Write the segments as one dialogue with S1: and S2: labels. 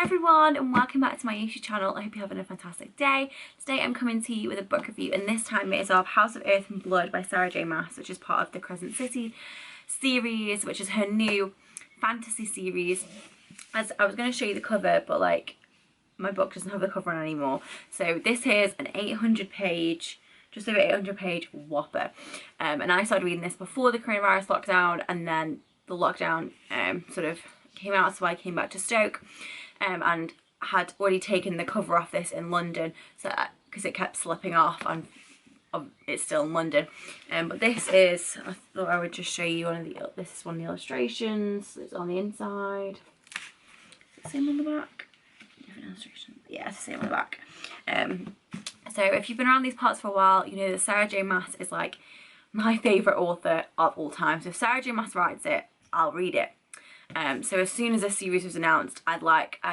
S1: everyone and welcome back to my YouTube channel. I hope you're having a fantastic day. Today I'm coming to you with a book review, and this time it is of House of Earth and Blood by Sarah J Maas, which is part of the Crescent City series, which is her new fantasy series. As I was going to show you the cover, but like my book doesn't have the cover on anymore. So this is an 800 page, just over 800 page whopper. And I started reading this before the coronavirus lockdown, and then the lockdown sort of came out, so I came back to Stoke and had already taken the cover off this in London, so because it kept slipping off and it's still in London. But this is, I thought I would just show you this is one of the illustrations. It's on the inside. Is it the same on the back? Different illustration. Yeah, it's the same on the back. So if you've been around these parts for a while, you know that Sarah J Maas is like my favourite author of all time. So if Sarah J Maas writes it, I'll read it. So as soon as this series was announced, I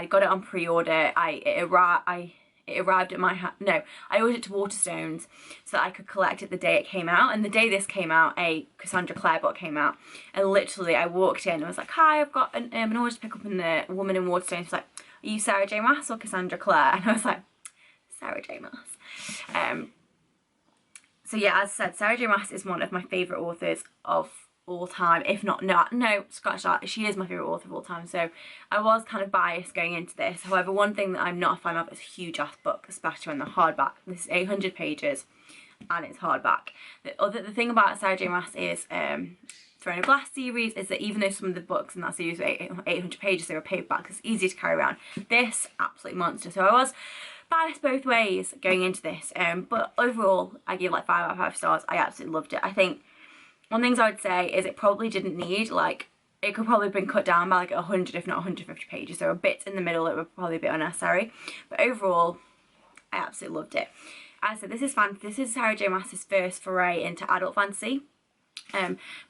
S1: got it on pre-order. It arrived at my house. No, I ordered it to Waterstones so that I could collect it the day it came out. And the day this came out, a Cassandra Clare book came out. And literally, I walked in and was like, "Hi, I've got an order to pick up." And the woman in Waterstones was like, "Are you Sarah J Maas or Cassandra Clare?" And I was like, "Sarah J Maas." So yeah, as I said, Sarah J Maas is one of my favourite authors of all time, if not, no, scratch that, she is my favourite author of all time. So I was kind of biased going into this. However, one thing that I'm not a fan of is a huge ass book, especially when they're hardback. This is 800 pages and it's hardback. The thing about Sarah J Maas is Throne of Glass series is that even though some of the books in that series were 800 pages, they were paperback, it's easier to carry around. This, absolute monster. So I was biased both ways going into this, but overall I gave like 5 out of 5 stars. I absolutely loved it. I think one thing I would say is it probably didn't need, like, it could probably have been cut down by like 100 if not 150 pages. So a bit in the middle that were probably a bit unnecessary, but overall I absolutely loved it. As I said, this is Sarah J Maas's first foray into adult fantasy.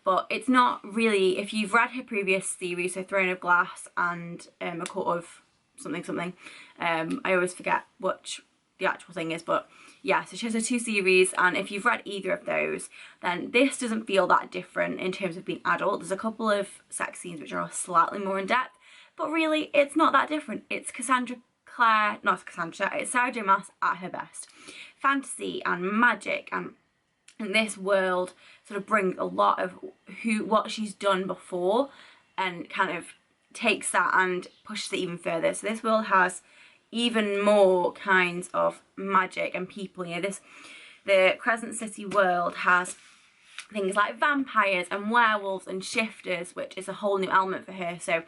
S1: But it's not really, if you've read her previous series, so Throne of Glass and A Court of something, I always forget which the actual thing is, but yeah, so she has her 2 series, and if you've read either of those, then this doesn't feel that different in terms of being adult. There's a couple of sex scenes which are slightly more in depth, but really it's not that different. It's it's Sarah J Maas at her best. Fantasy and magic and this world sort of brings a lot of what she's done before and kind of takes that and pushes it even further. So this world has even more kinds of magic and people. You know, the Crescent City world has things like vampires and werewolves and shifters, which is a whole new element for her. So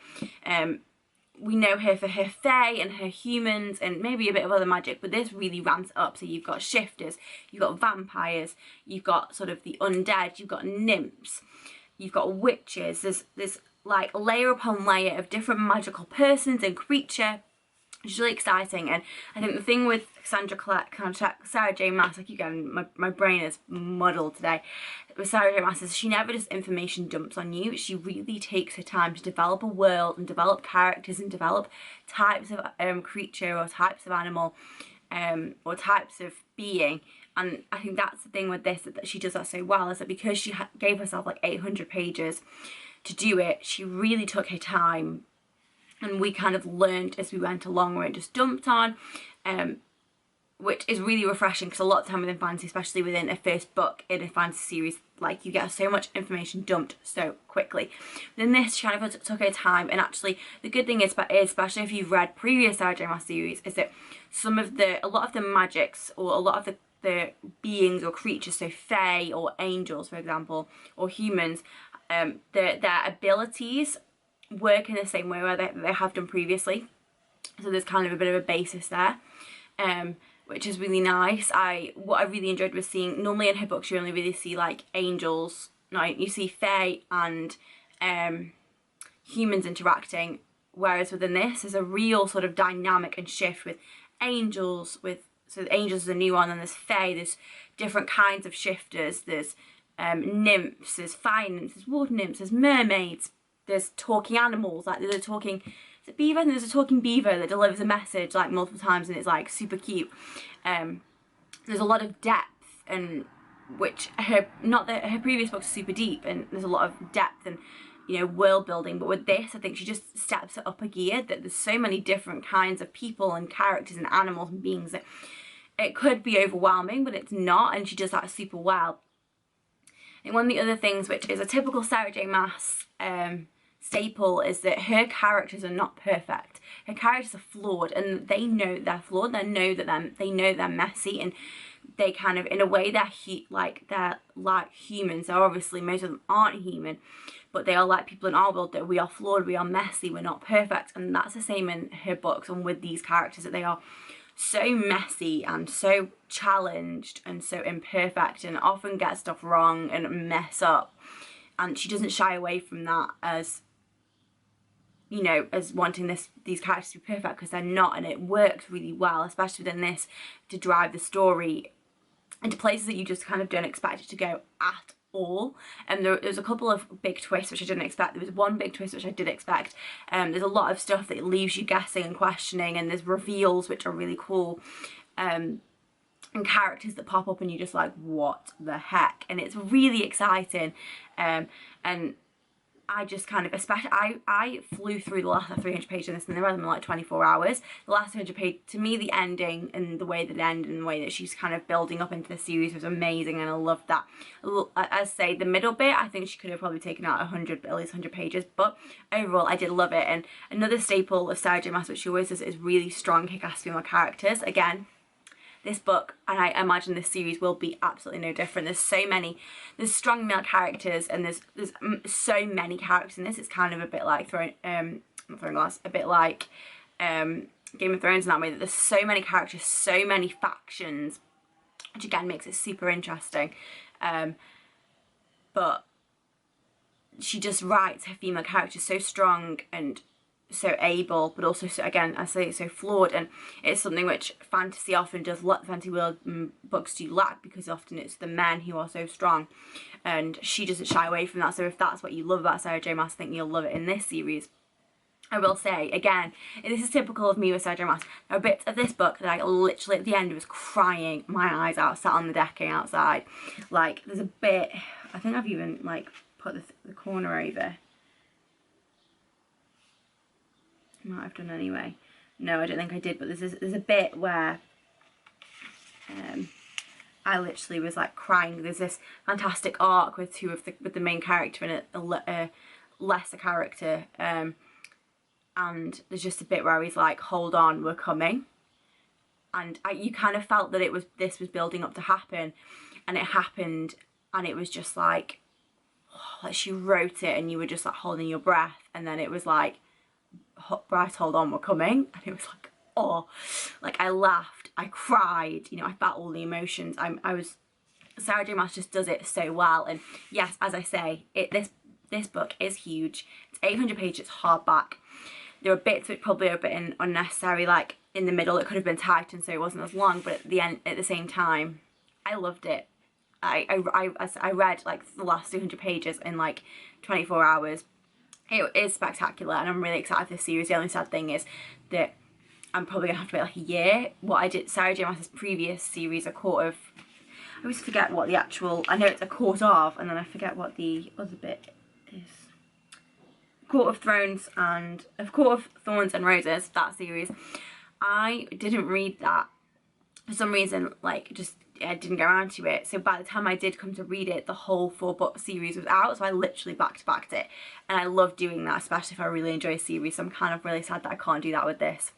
S1: we know her for her fae and her humans and maybe a bit of other magic, but this really ramps it up. So you've got shifters, you've got vampires, you've got sort of the undead, you've got nymphs, you've got witches. There's like layer upon layer of different magical persons and creature. It's really exciting. And I think the thing with Sarah J Maas, I keep getting, my brain is muddled today, with Sarah J Maas is she never just information dumps on you. She really takes her time to develop a world and develop characters and develop types of creature or types of animal or types of being. And I think that's the thing with this, that she does that so well, is that because she gave herself like 800 pages to do it, she really took her time. And we kind of learned as we went along, where it just dumped on, which is really refreshing, because a lot of time within fantasy, especially within a first book in a fantasy series, like you get so much information dumped so quickly. Then this, she kind of took her time, and actually the good thing is, especially if you've read previous Sarah J Maas series, is that a lot of the magics or a lot of the beings or creatures, so fae or angels, for example, or humans, their abilities work in the same way where they have done previously. So there's kind of a bit of a basis there, which is really nice. What I really enjoyed was seeing, normally in her books you only really see like angels, no, you see fae and humans interacting, whereas within this there's a real sort of dynamic and shift with angels, so the angels is a new one, and there's fae, there's different kinds of shifters, there's nymphs, there's fire nymphs, there's water nymphs, there's mermaids, there's talking animals, like there's a talking, is it beaver? There's a talking beaver that delivers a message like multiple times, and it's like super cute. There's a lot of depth, and which her previous books are super deep, and there's a lot of depth, and you know, world building. But with this, I think she just steps it up a gear, that there's so many different kinds of people and characters and animals and beings that it could be overwhelming, but it's not, and she does that super well. And one of the other things, which is a typical Sarah J Maas staple, is that her characters are not perfect. Her characters are flawed, and they know they're flawed. They know they're messy, and they kind of, in a way, they're like humans. So obviously most of them aren't human, but they are like people in our world, that we are flawed, we are messy, we're not perfect. And that's the same in her books and with these characters, that they are so messy and so challenged and so imperfect, and often get stuff wrong and mess up. And she doesn't shy away from that as, you know, as wanting these characters to be perfect, because they're not, and it works really well, especially within this, to drive the story into places that you just kind of don't expect it to go at all. And there's a couple of big twists which I didn't expect. There was one big twist which I did expect. There's a lot of stuff that leaves you guessing and questioning, and there's reveals which are really cool, and characters that pop up and you're just like, what the heck? And it's really exciting. And I just kind of, especially, I flew through the last 300 pages of this, and they read them in like 24 hours. The last 300 pages, to me, the ending and the way that it ended and the way that she's kind of building up into the series was amazing, and I loved that. As I say, the middle bit, I think she could have probably taken out at least 100 pages, but overall, I did love it. And another staple of Sarah J Maas, which she always does, is really strong, kick-ass female characters. Again, this book, and I imagine this series, will be absolutely no different. There's strong male characters, and there's so many characters in this. It's kind of a bit like a bit like Game of Thrones in that way, that there's so many characters, so many factions, which again makes it super interesting. But she just writes her female characters so strong and so able, but also, so, again, I say, so flawed. And it's something which fantasy often does, fantasy world books do lack, because often it's the men who are so strong, and she doesn't shy away from that. So if that's what you love about Sarah J Maas, I think you'll love it in this series. I will say, again, this is typical of me with Sarah J Maas. There are bits of this book that I literally, at the end, was crying my eyes out, sat on the decking outside. Like, there's a bit, I think I've even, like, put the corner over. Might have done anyway. No, I don't think I did, but there's a bit where I literally was like crying. There's this fantastic arc with with the main character and a lesser character, and there's just a bit where he's like, hold on, we're coming. And you kind of felt that this was building up to happen, and it happened, and it was just like she wrote it, and you were just like holding your breath, and then it was like, right, hold on, we're coming. And it was like, oh, like I laughed, I cried, you know, I felt all the emotions. Sarah J Maas just does it so well. And yes, as I say, this book is huge. It's 800 pages, it's hardback. There are bits which probably are a bit unnecessary, like in the middle it could have been tightened so it wasn't as long, but at the same time, I loved it. I read like the last 200 pages in like 24 hours. It is spectacular, and I'm really excited for this series. The only sad thing is that I'm probably going to have to wait like a year. What I did, Sarah J Maas's previous series, I always forget what the actual, I know it's a Court of, and then I forget what the other bit is. Court of Thorns and Roses, that series. I didn't read that for some reason, like just I didn't get around to it. So by the time I did come to read it, the whole 4-book series was out, so I literally back-to-backed it, and I love doing that, especially if I really enjoy a series. So I'm kind of really sad that I can't do that with this.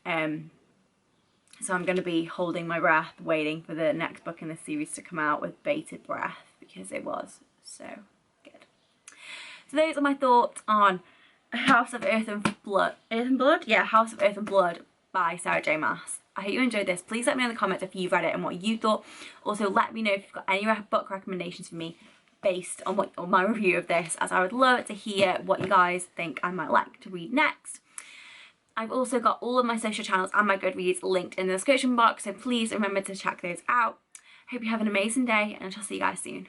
S1: So I'm going to be holding my breath, waiting for the next book in the series to come out with bated breath, because it was so good. So those are my thoughts on House of Earth and Blood. Yeah, House of Earth and Blood by Sarah J Maas. I hope you enjoyed this. Please let me know in the comments if you've read it and what you thought. Also, let me know if you've got any book recommendations for me based on my review of this, as I would love to hear what you guys think I might like to read next. I've also got all of my social channels and my Goodreads linked in the description box, so please remember to check those out. Hope you have an amazing day, and I shall see you guys soon.